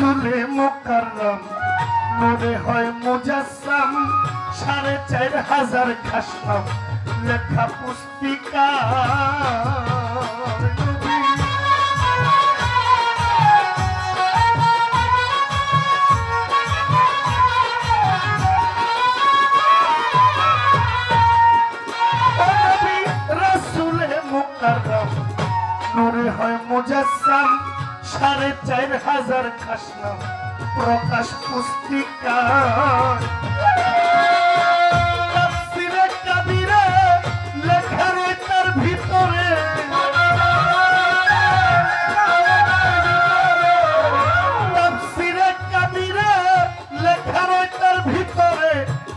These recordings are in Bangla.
রসুলে মুকাররম নূরে হয় মুজাসসাম ৪,৫০০ খাসনাম লেখা পুস্তিকা নূরে হয় মুজাসসাম ৪,৫০০ খাসনাম প্রকাশ পুস্তিকা তাফসীরে কাবীরে লেখা রয় তার ভিতরে তাফসীরে কাবীরে লেখা রয় তার ভিতরে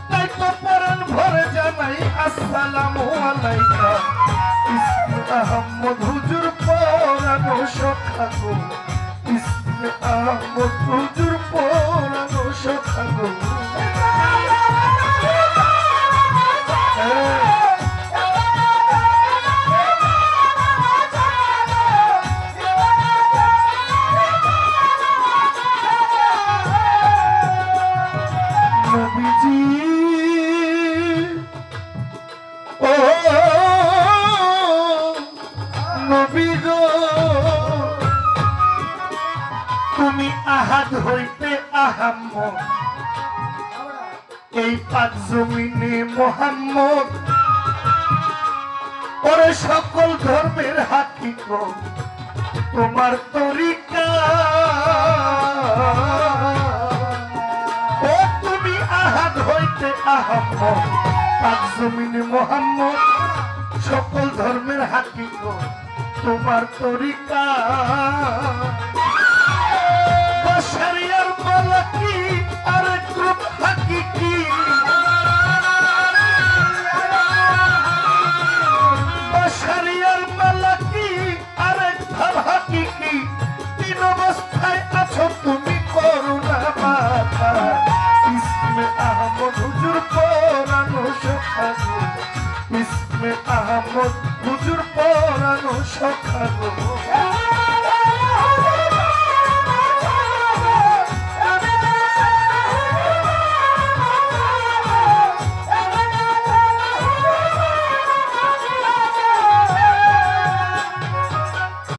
তাই তো পরাণ ভরে জানাই আসসালামু আলাইকা আহমদ হুজুর পরানো সখা গো ইসমে আহমদ হুজুর পরানো সখা গো নবীজি ও তুমি আহাদ হইতে আহাম্মদ এই পাক জমিনে মুহাম্মদ ওরে সকল ধর্মের হাকিকত তোমার তরিকা ও তুমি আহাদ হইতে আহাম্মদ পাক জমিনে মুহাম্মদ সকল ধর্মের হাকিকত তোমার তরিকা বশরিয়ার মালাকি আর গ্রুপ হাকিকি বশরিয়ার মালাকি আর ধার হাকিকি তিন অবস্থায় আছো তুমি করুণা মাতা ইসমে আহমদ হুজুর পরানো সখা গো ইসমে আহমদ হুজুর পরানো সখা গো